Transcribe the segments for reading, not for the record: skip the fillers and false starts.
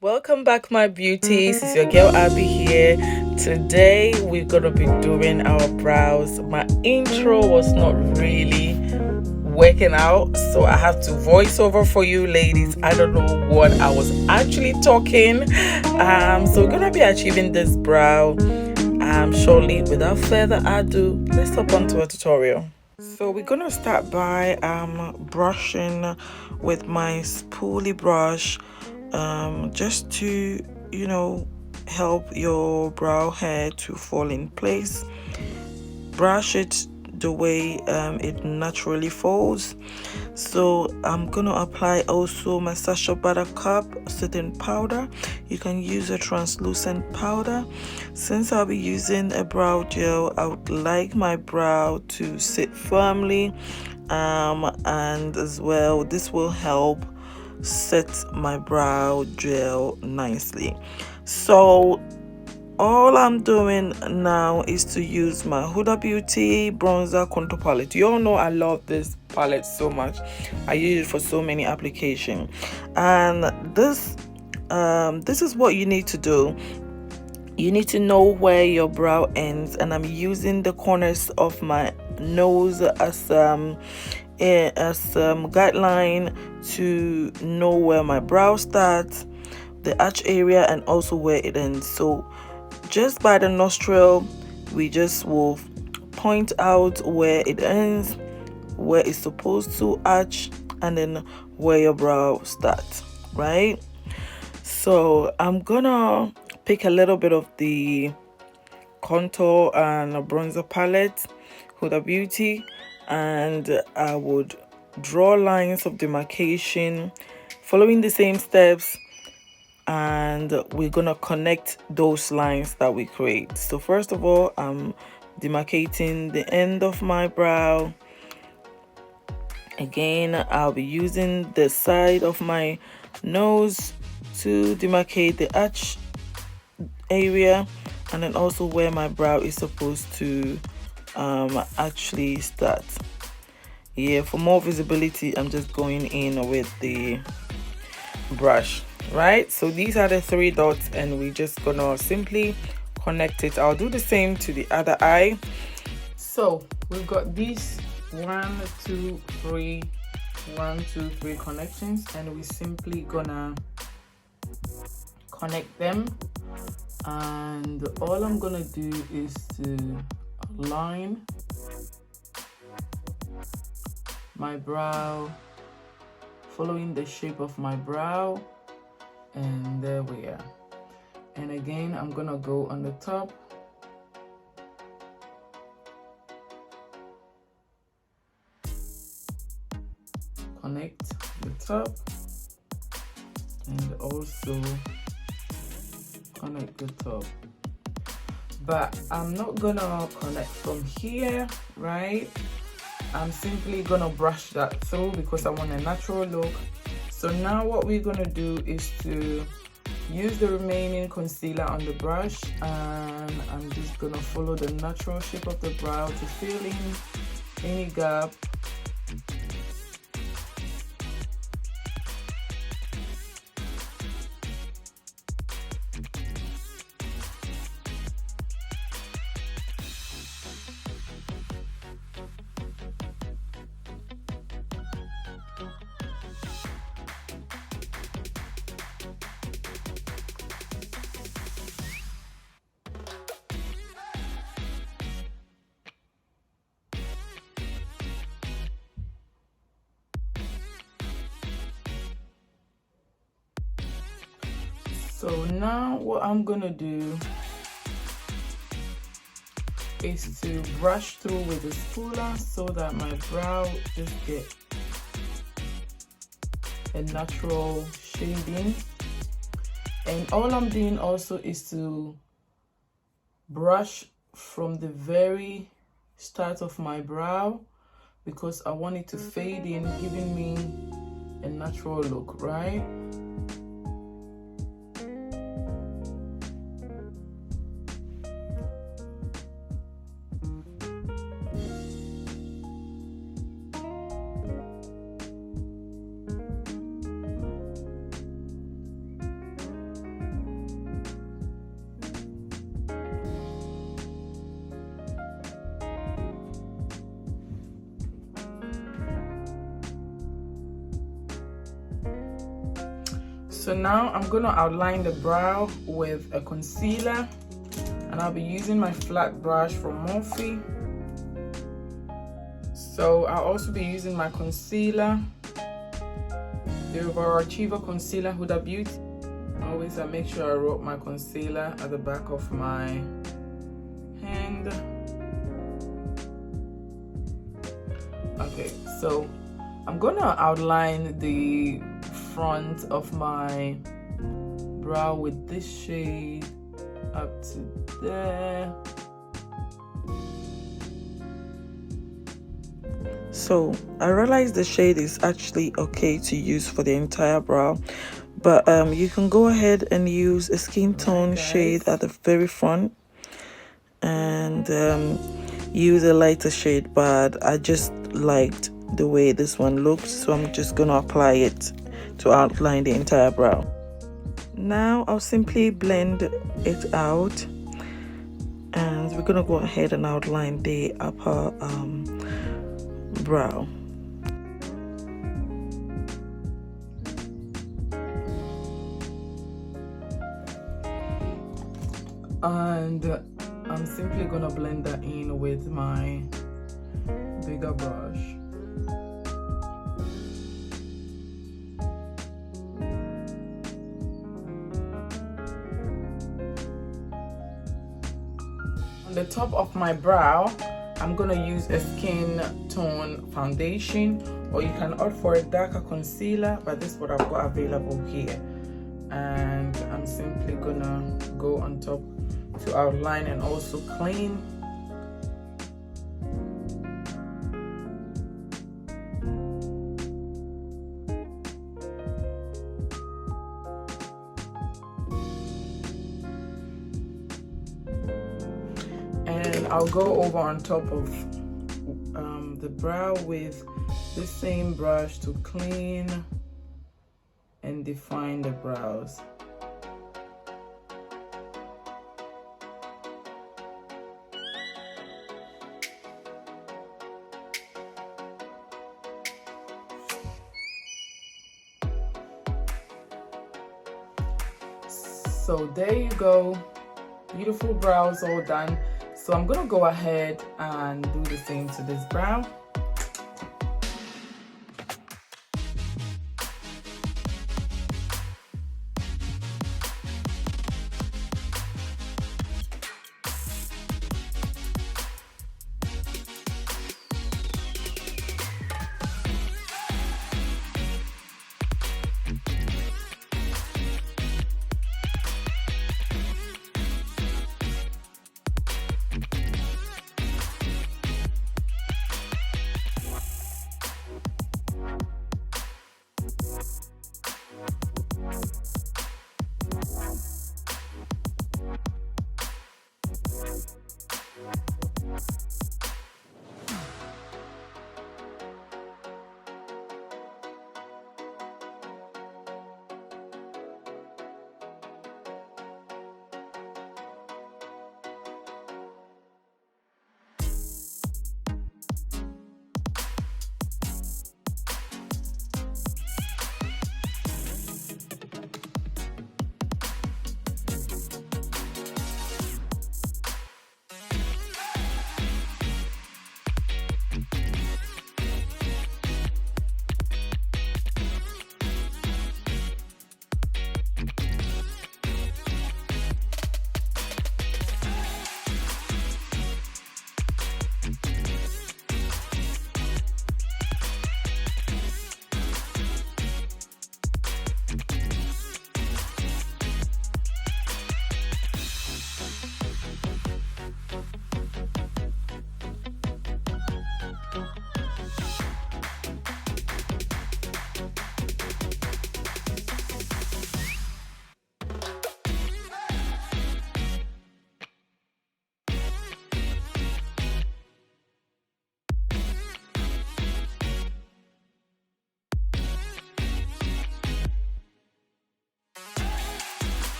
Welcome back, my beauties. It's your girl Abby here. Today we're gonna be doing our brows. My intro was not really working out, so I have to voice over for you ladies. I don't know what I was actually talking. So we're gonna be achieving this brow shortly. Without further ado, let's hop on to a tutorial. So we're gonna start by brushing with my spoolie brush, just to help your brow hair to fall in place. Brush it the way it naturally falls. So I'm gonna apply also my Sasha Buttercup setting powder. You can use a translucent powder. Since I'll be using a brow gel, I would like my brow to sit firmly, and as well this will help set my brow gel nicely. So all I'm doing now is to use my Huda Beauty bronzer contour palette. You all know I love this palette so much. I use it for so many applications, and this is what you need to do. You need to know where your brow ends, and I'm using the corners of my nose as guideline to know where my brow starts, the arch area, and also where it ends. So just by the nostril, we just will point out where it ends, where it's supposed to arch, and then where your brow starts, right? So I'm gonna pick a little bit of the contour and bronzer palette, Huda Beauty, and I would draw lines of demarcation following the same steps, and we're gonna connect those lines that we create. So first of all, I'm demarcating the end of my brow. Again, I'll be using the side of my nose to demarcate the arch area, and then also where my brow is supposed to actually start. Yeah, for more visibility, I'm just going in with the brush, right? So these are the three dots, and we're just gonna simply connect it. I'll do the same to the other eye. So we've got these 1 2 3 connections, and we're simply gonna connect them. And all I'm gonna do is to align my brow following the shape of my brow, and there we are. And again, I'm gonna go on the top, connect the top, and also connect the top. But I'm not gonna connect from here, right? I'm simply gonna brush that through because I want a natural look. So now what we're gonna do is to use the remaining concealer on the brush, and I'm just gonna follow the natural shape of the brow to fill in any gap. So now what I'm gonna do is to brush through with the spooler so that my brow just get a natural shading. And all I'm doing also is to brush from the very start of my brow because I want it to fade in, giving me a natural look, right? So now I'm gonna outline the brow with a concealer, and I'll be using my flat brush from Morphe. So I'll also be using my concealer, the Overachiever Concealer Huda Beauty. Always I make sure I rub my concealer at the back of my hand. Okay, so I'm gonna outline the front of my brow with this shade up to there. So I realize the shade is actually okay to use for the entire brow, but you can go ahead and use a skin tone shade at the very front and use a lighter shade, but I just liked the way this one looks, so I'm just gonna apply it to outline the entire brow. Now I'll simply blend it out, and we're gonna go ahead and outline the upper brow. And I'm simply gonna blend that in with my bigger brush. On the top of my brow, I'm gonna use a skin tone foundation, or you can opt for a darker concealer, but this is what I've got available here. And I'm simply gonna go on top to outline and also clean. And I'll go over on top of the brow with the same brush to clean and define the brows. So there you go, beautiful brows all done. So I'm gonna go ahead and do the same to this brow.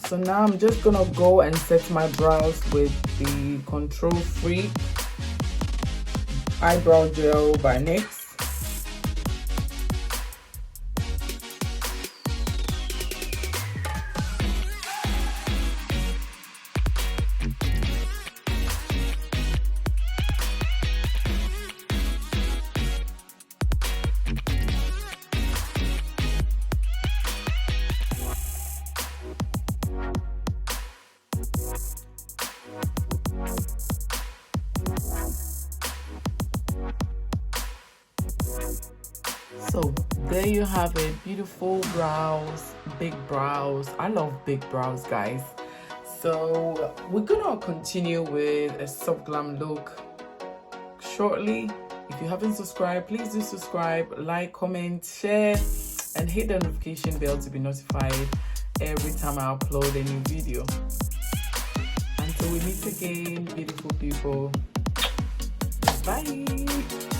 So now I'm just gonna go and set my brows with the Control Free eyebrow gel by NYX. So there you have it, beautiful brows, big brows. I love big brows, guys. So we're gonna continue with a soft glam look shortly. If you haven't subscribed, please do subscribe, like, comment, share, and hit the notification bell to be notified every time I upload a new video. Until we meet again, beautiful people, bye.